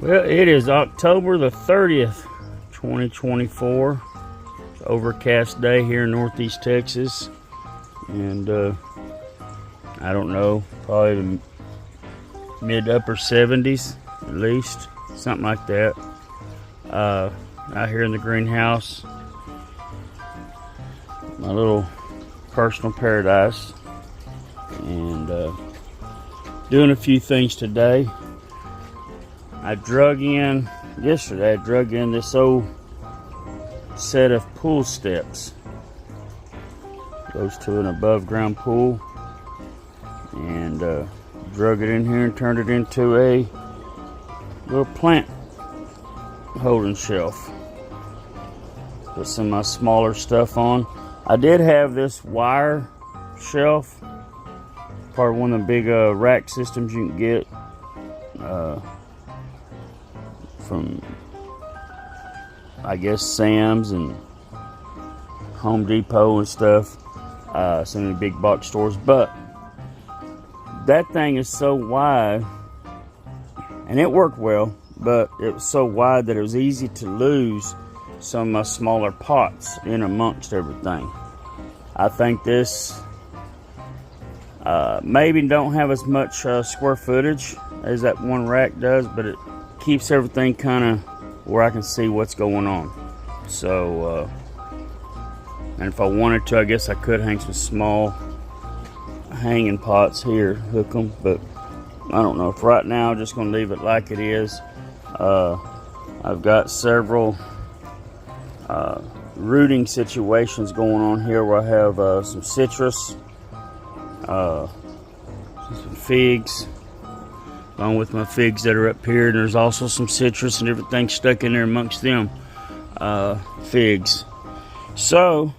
Well, it is October the 30th, 2024. It's an overcast day here in Northeast Texas. And I don't know, probably the mid upper 70s at least, something like that. Out here in the greenhouse, my little personal paradise, and doing a few things today. Yesterday I drug in this old set of pool steps. Goes to an above ground pool, and drug it in here and turned it into a little plant holding shelf. Put some of my smaller stuff on. I did have this wire shelf, part of one of the big rack systems you can get from, I guess, Sam's and Home Depot and stuff, some of the big box stores. But that thing is so wide, and it worked well, but it was so wide that it was easy to lose some of my smaller pots in amongst everything. I think this maybe don't have as much square footage as that one rack does, but it keeps everything kind of where I can see what's going on. So and if I wanted to, I guess I could hang some small hanging pots here, hook them, but I don't know. For right now, I'm just going to leave it like it is. I've got several rooting situations going on here where I have some citrus, some figs, along with my figs that are up here, and there's also some citrus and everything stuck in there amongst them figs. So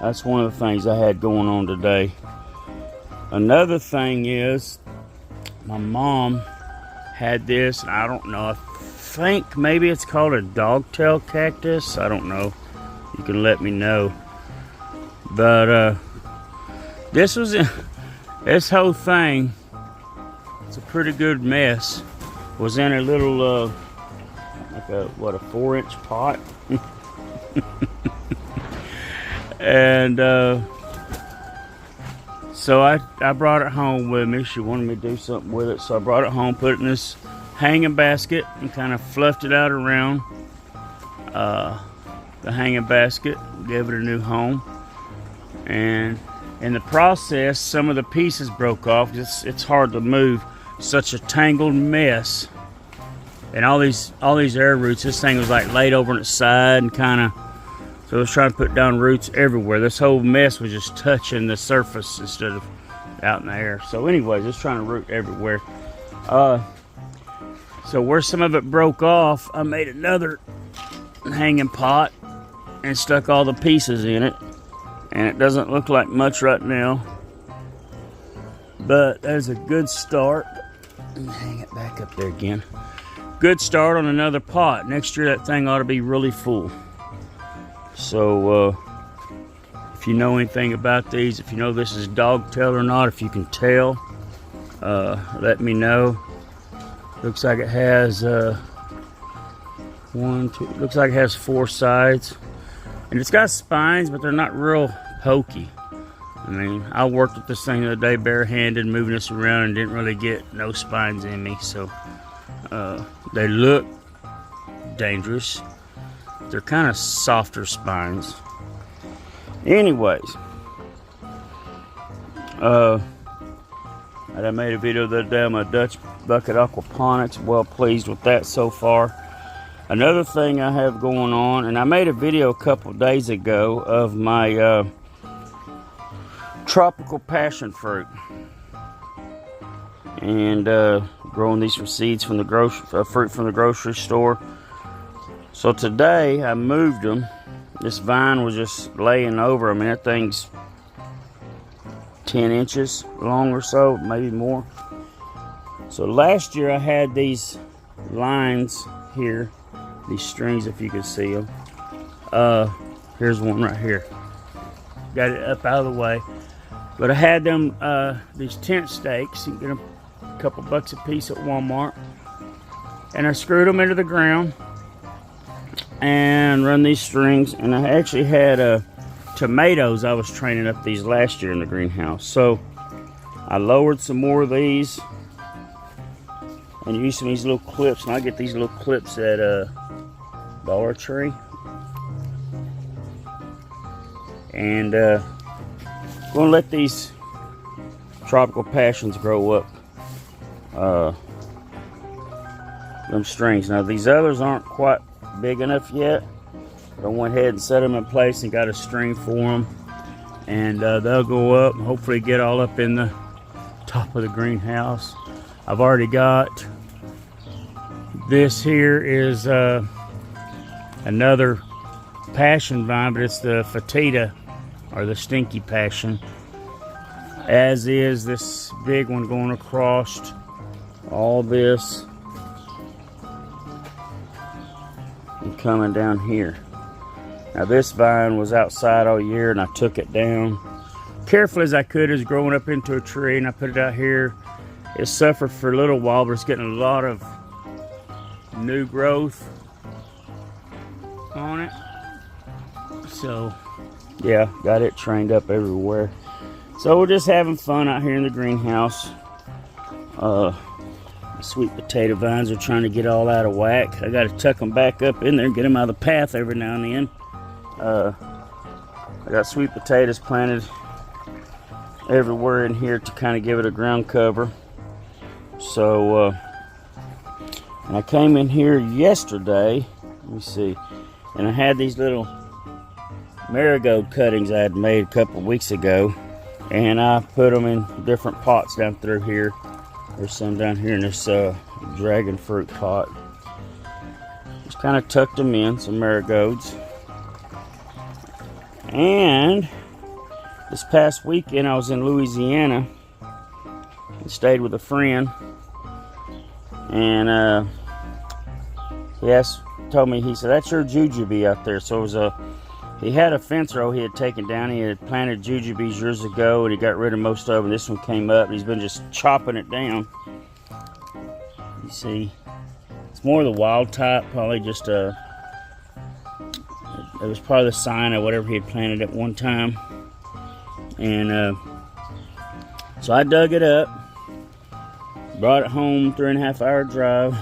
that's one of the things I had going on today. Another thing is, my mom had this, and I don't know, I think maybe it's called a dogtail cactus. I don't know. You can let me know. But this whole thing, it's a pretty good mess, was in a little like a 4-inch pot. And so I brought it home with me. She wanted me to do something with it, so I brought it home, put it in this hanging basket, and kind of fluffed it out around the hanging basket, gave it a new home. And in the process, some of the pieces broke off. It's hard to move, such a tangled mess. And all these air roots, this thing was like laid over on its side and kind of, so I was trying to put down roots everywhere. This whole mess was just touching the surface instead of out in the air. So anyways, just trying to root everywhere. So where some of it broke off, I made another hanging pot and stuck all the pieces in it. And it doesn't look like much right now, but there's a good start. Let me hang it back up there again. Good start on another pot. Next year that thing ought to be really full. So if you know anything about these, if you know this is dogtail or not, if you can tell, let me know. Looks like it has looks like it has 4 sides, and it's got spines, but they're not real pokey. I mean, I worked with this thing the other day barehanded, moving this around, and didn't really get no spines in me. So they look dangerous. They're kind of softer spines. Anyways, I made a video the other day on my Dutch bucket aquaponics. Well pleased with that so far. Another thing I have going on, and I made a video a couple days ago of my tropical passion fruit, and growing these from seeds from the fruit from the grocery store. So today I moved them. This vine was just laying over. I mean, that thing's 10 inches long or so, maybe more. So last year I had these lines here, these strings, if you can see them. Here's one right here. Got it up out of the way. But I had them, these tent stakes. You can get them a couple bucks a piece at Walmart. And I screwed them into the ground and run these strings. And I actually had tomatoes. I was training up these last year in the greenhouse. So I lowered some more of these and used some of these little clips. And I get these little clips at Dollar Tree. And gonna let these tropical passions grow up them strings. Now these others aren't quite big enough yet, but I went ahead and set them in place and got a string for them, and they'll go up and hopefully get all up in the top of the greenhouse. I've already got this here is another passion vine, but it's the Fatida or the stinky passion, as is this big one going across all this and coming down here. Now this vine was outside all year and I took it down carefully as I could. It was growing up into a tree and I put it out here. It suffered for a little while, but it's getting a lot of new growth on it. So yeah, got it trained up everywhere. So we're just having fun out here in the greenhouse. Sweet potato vines are trying to get all out of whack. I got to tuck them back up in there and get them out of the path every now and then. I got sweet potatoes planted everywhere in here to kind of give it a ground cover. So, and I came in here yesterday, let me see, and I had these little marigold cuttings I had made a couple of weeks ago, and I put them in different pots down through here. There's some down here in this dragon fruit pot. Just kind of tucked them in, some marigolds. And this past weekend I was in Louisiana and stayed with a friend. And he told me, he said, "That's your jujube out there." So it was he had a fence row he had taken down. He had planted jujubes years ago and he got rid of most of them. This one came up and he's been just chopping it down. You see, it's more the wild type, probably just it was probably the sign of whatever he had planted at one time. And so I dug it up, brought it home, 3.5 hour drive.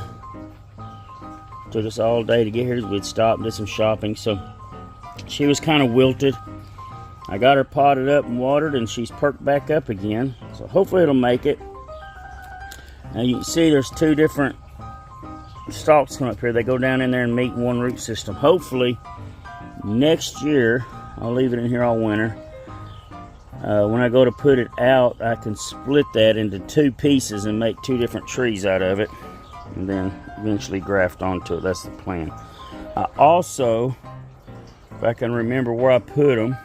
Took us all day to get here. We'd stopped and did some shopping. So she was kind of wilted. I got her potted up and watered and she's perked back up again. So hopefully it'll make it. Now you can see there's two different stalks come up here. They go down in there and meet in one root system. Hopefully next year, I'll leave it in here all winter. When I go to put it out, I can split that into two pieces and make two different trees out of it. And then eventually graft onto it. That's the plan. I also, if I can remember where I put them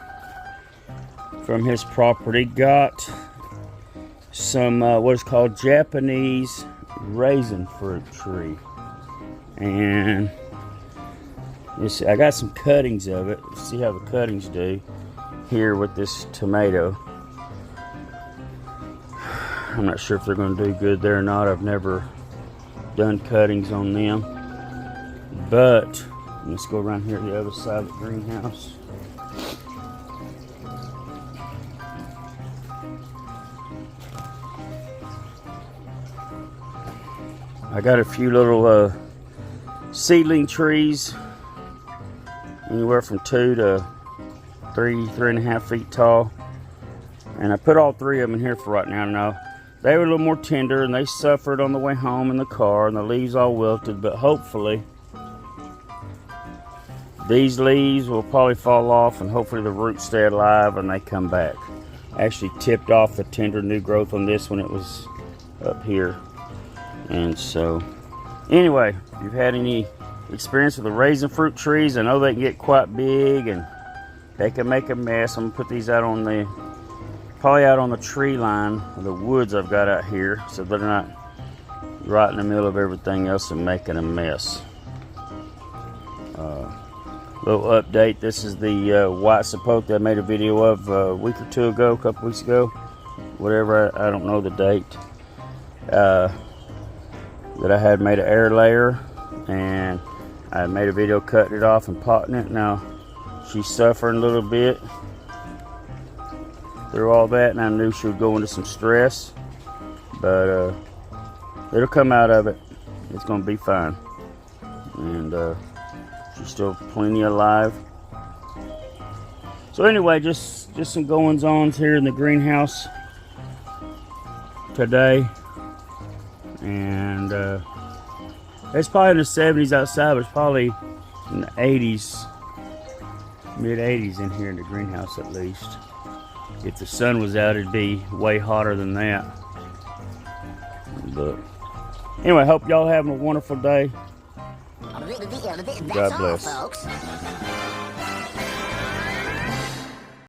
from his property, got some what is called Japanese raisin fruit tree, and I got some cuttings of it. Let's see how the cuttings do here with this tomato. I'm not sure if they're going to do good there or not. I've never done cuttings on them, but let's go around here to the other side of the greenhouse. I got a few little seedling trees, anywhere from 2 to 3.5 feet tall, and I put all three of them in here for right now. Now they were a little more tender and they suffered on the way home in the car and the leaves all wilted, but hopefully these leaves will probably fall off and hopefully the roots stay alive and they come back. I actually tipped off the tender new growth on this when it was up here. And so anyway, if you've had any experience with the raisin fruit trees, I know they can get quite big and they can make a mess. I'm gonna put these out on the, probably out on the tree line of the woods I've got out here, so they're not right in the middle of everything else and making a mess. Little update, this is the white sapote that I made a video of a week or two ago, a couple weeks ago, whatever, I don't know the date. that I had made an air layer, and I made a video cutting it off and potting it. Now she's suffering a little bit through all that, and I knew she would go into some stress, but it'll come out of it. It's gonna be fine, and she's still plenty alive. So anyway, just some goings-ons here in the greenhouse today, and it's probably in the 70s outside, but it's probably in the 80s, mid 80s in here in the greenhouse at least. If the sun was out, it'd be way hotter than that. But anyway, hope y'all having a wonderful day. God bless.